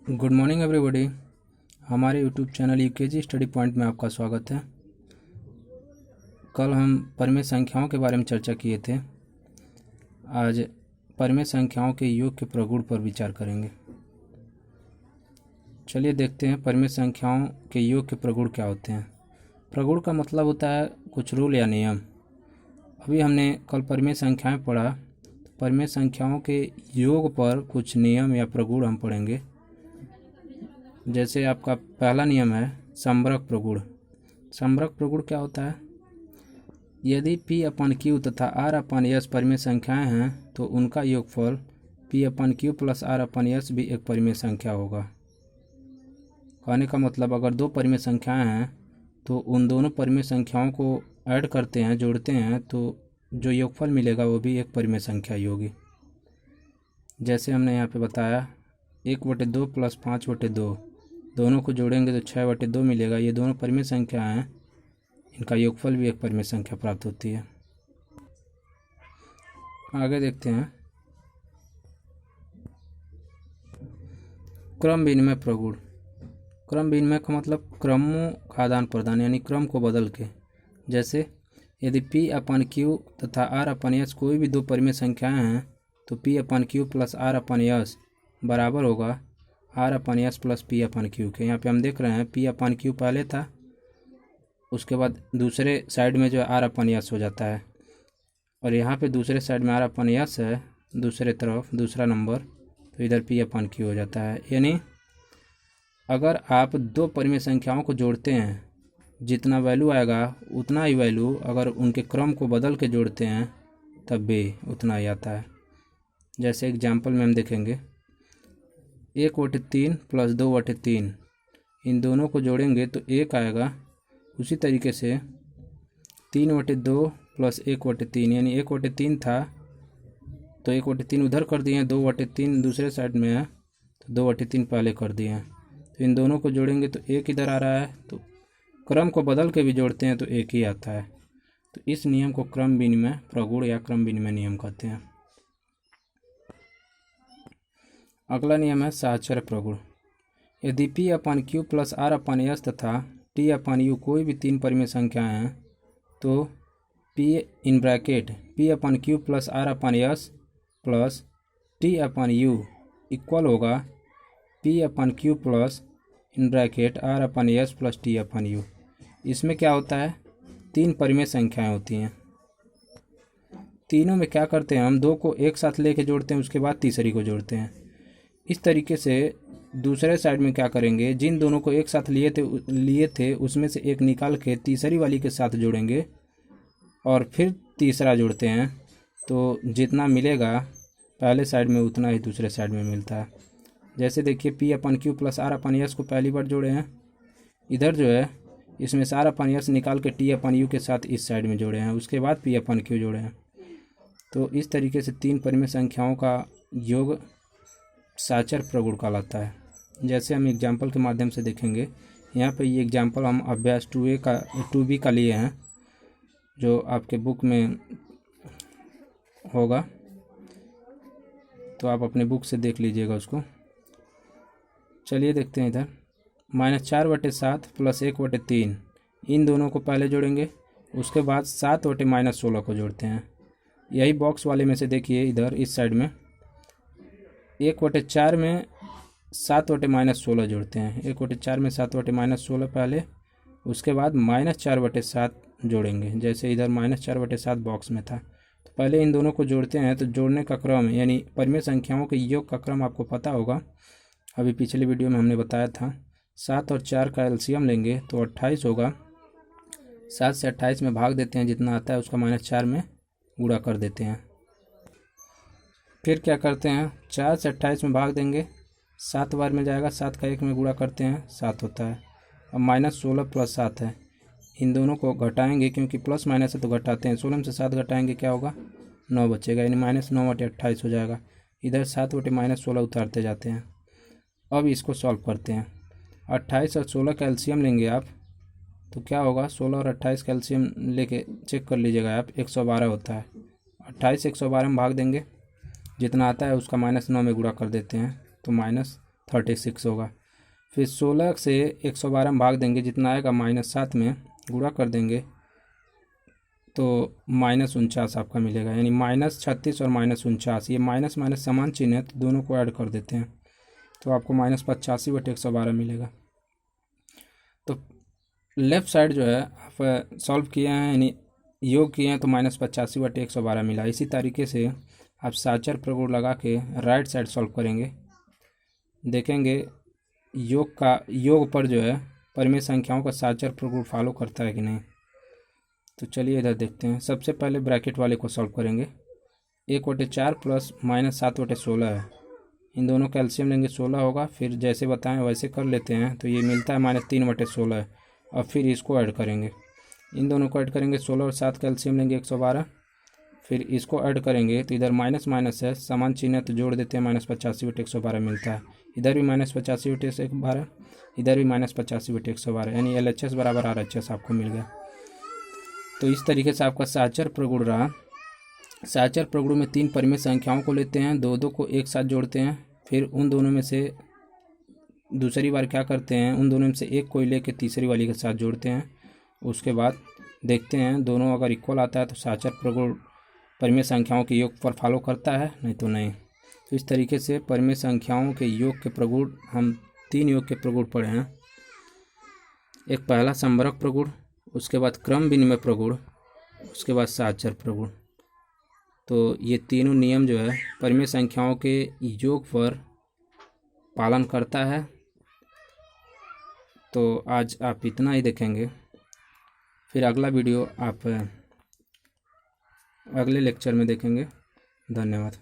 Good morning everybody. हमारे YouTube channel UKG study point में आपका स्वागत है। कल हम परिमेय संख्याओं के बारे में चर्चा किए थे। आज परिमेय संख्याओं के योग के प्रगुण पर विचार करेंगे। चलिए देखते हैं परिमेय संख्याओं के योग के प्रगुण क्या होते हैं। प्रगुण का मतलब होता है कुछ रूल या नियम। अभी हमने कल परिमेय संख्याएं पढ़ा, तो परिमेय संख्याओं के योग पर कुछ नियम या प्रगुण हम पढ़ेंगे। जैसे आपका पहला नियम है समवर्ग प्रगुण। समवर्ग प्रगुण क्या होता है? यदि P अपन Q तथा R अपन S परिमेय संख्याएं हैं तो उनका योगफल P अपन Q प्लस R अपन S भी एक परिमेय संख्या होगा। कहने का मतलब अगर दो परिमेय संख्याएं हैं तो उन दोनों परिमेय संख्याओं को ऐड करते हैं, जोड़ते हैं, तो जो योगफल मिलेगा वो भी एक परिमेय संख्या ही होगी। जैसे हमने यहाँ पे बताया 1/2 प्लस 5/2, दोनों को जोड़ेंगे तो 6/2 मिलेगा। ये दोनों परिमेय संख्या हैं, इनका योगफल भी एक परिमेय संख्या प्राप्त होती है। आगे देखते हैं क्रम विनिमय प्रगुण। क्रम विनिमय का मतलब क्रमों का आदान प्रदान, यानी क्रम को बदल के। जैसे यदि P अपन Q तथा R अपन S कोई भी दो परिमेय संख्याएं हैं तो P अपन Q प्लस R अपन S बराबर होगा R अपन S प्लस P अपन Q के। यहाँ पे हम देख रहे हैं P अपन Q पहले था, उसके बाद दूसरे साइड में जो R अपन S हो जाता है, और यहाँ पे दूसरे साइड में R अपन S है, दूसरे तरफ दूसरा नंबर, तो इधर P अपन Q हो जाता है। यानी अगर आप दो परिमेय संख्याओं को जोड़ते हैं, जितना वैल्यू आएगा उतना ही वैल्यू अगर उनके क्रम को बदल के जोड़ते हैं तब भी उतना ही आता है। जैसे एग्जाम्पल में हम देखेंगे 1/3 प्लस 2/3, इन दोनों को जोड़ेंगे तो 1 आएगा। उसी तरीके से 3/2 प्लस 1/3, यानी 1/3 था तो 1/3 उधर कर दिए हैं, 2/3 दूसरे साइड में है तो 2/3 पहले कर दिए हैं। तो इन दोनों को जोड़ेंगे तो 1 इधर आ रहा है, तो क्रम को बदल के भी जोड़ते हैं तो 1 ही आता है। तो इस नियम को क्रम विनिमय प्रगुण या क्रम विनिमय नियम कहते हैं। अगला नियम है साहचर्य प्रगुण। यदि P अपन Q प्लस R अपन S तथा T अपन U कोई भी तीन परिमेय संख्याएं हैं तो P in bracket P upon Q plus R upon S plus T upon U equal होगा P upon Q plus in bracket R upon S plus T upon U। इसमें क्या होता है, तीन परिमेय संख्याएं होती हैं, तीनों में क्या करते हैं हम दो को एक साथ लेके जोड़ते हैं, उसके बाद तीसरी को जोड़ते हैं। इस तरीके से दूसरे साइड में क्या करेंगे, जिन दोनों को एक साथ लिए थे उसमें से एक निकाल के तीसरी वाली के साथ जोड़ेंगे और फिर तीसरा जोड़ते हैं, तो जितना मिलेगा पहले साइड में उतना ही दूसरे साइड में मिलता है। जैसे देखिए P अपन Q प्लस R अपन S को पहली बार जोड़े हैं, इधर जो है इसमें से R अपन S निकाल के T अपन U के साथ इस साइड में जोड़े हैं, उसके बाद P अपन Q जोड़े हैं। तो इस तरीके से तीन परिमेय संख्याओं का योग साहचर्य प्रगुण कहलाता है। जैसे हम एग्जाम्पल के माध्यम से देखेंगे। यहाँ पे ये एग्जाम्पल हम अभ्यास 2B का लिए हैं, जो आपके बुक में होगा, तो आप अपने बुक से देख लीजिएगा उसको। चलिए देखते हैं इधर -4/7 प्लस 1/3, इन दोनों को पहले जोड़ेंगे, उसके बाद 7/-16 को जोड़ते हैं। यही बॉक्स वाले में से देखिए इधर इस साइड में 1/4 में 7/-16 जोड़ते हैं। 1/4 में 7/-16 पहले, उसके बाद -4/7 जोड़ेंगे। जैसे इधर -4/7 बॉक्स में था, तो पहले इन दोनों को जोड़ते हैं। तो जोड़ने का क्रम यानी परिमेय संख्याओं के योग का क्रम आपको पता होगा, अभी पिछले वीडियो में हमने बताया था। 7 और 4 का एलसीएम लेंगे तो 28 होगा। 7 से 28 में भाग देते हैं, जितना आता है उसका -4 में गुणा कर देते हैं। फिर क्या करते हैं, 4 से 28 में भाग देंगे, 7 बार में जाएगा, 7 का 1 में गुणा करते हैं, 7 होता है। अब -16 प्लस 7 है, इन दोनों को घटाएंगे क्योंकि प्लस माइनस है तो घटाते हैं। 16 में से 7 घटाएंगे क्या होगा, 9 बचेगा, यानी -9/28 हो जाएगा। इधर 7/-16 उतारते जाते हैं। अब इसको सॉल्व करते हैं। 28 और 16 का एलसीएम लेंगे आप तो क्या होगा, 16 और 28 का एलसीएम लेके चेक कर लीजिएगा आप, 112 होता है। 28 112 में भाग देंगे, जितना आता है उसका -9 में गुणा कर देते हैं, तो 36 होगा। फिर 16 से 112 में भाग देंगे, जितना आएगा -7 में गुणा कर देंगे तो -49 आपका मिलेगा, यानी -36 और -49, ये माइनस माइनस समान चिन्ह है तो दोनों को ऐड कर देते हैं तो आपको -85/112 मिलेगा। तो लेफ़्ट साइड जो है आप सॉल्व किए हैं, यानी योग किए हैं तो -85/112 मिला। इसी तरीके से आप साचर प्रगुण लगा के राइट साइड सॉल्व करेंगे, देखेंगे योग पर जो है परिमेय संख्याओं का साचर प्रगुण फॉलो करता है कि नहीं। तो चलिए इधर देखते हैं। सबसे पहले ब्रैकेट वाले को सॉल्व करेंगे। 1/4 प्लस -7/16 है, इन दोनों का एलसीएम लेंगे 16 होगा। फिर जैसे बताएं वैसे कर लेते हैं तो ये मिलता है -3/16 है। और फिर इसको ऐड करेंगे, इन दोनों को ऐड करेंगे, 16 और 7 का एलसीएम लेंगे 112। फिर इसको ऐड करेंगे तो इधर माइनस माइनस है, समान चिन्ह है तो जोड़ देते हैं, -85/112 मिलता है। इधर भी -85/112, इधर भी -85/112, यानी LHS बराबर RHS आपको मिल गया। तो इस तरीके से आपका साचर प्रगुण रहा। साचर प्रगुण में 3 परिमेय संख्याओं को लेते हैं, दो को एक साथ जोड़ते हैं, फिर उन दोनों में से दूसरी बार क्या करते हैं, उन दोनों में से एक को लेके तीसरी वाली के साथ जोड़ते हैं। उसके बाद देखते हैं दोनों अगर इक्वल आता है तो साचर प्रगुण परिमेय संख्याओं के योग पर फॉलो करता है, नहीं तो नहीं। तो इस तरीके से परिमेय संख्याओं के योग के प्रगुण हम 3 योग के प्रगुण पढ़े हैं। एक पहला संवरक प्रगुण, उसके बाद क्रम विनिमय प्रगुण, उसके बाद साचर प्रगुण। तो ये तीनों नियम जो है परिमेय संख्याओं के योग पर पालन करता है। तो आज आप इतना ही देखेंगे, फिर अगला वीडियो आप अगले लेक्चर में देखेंगे। धन्यवाद।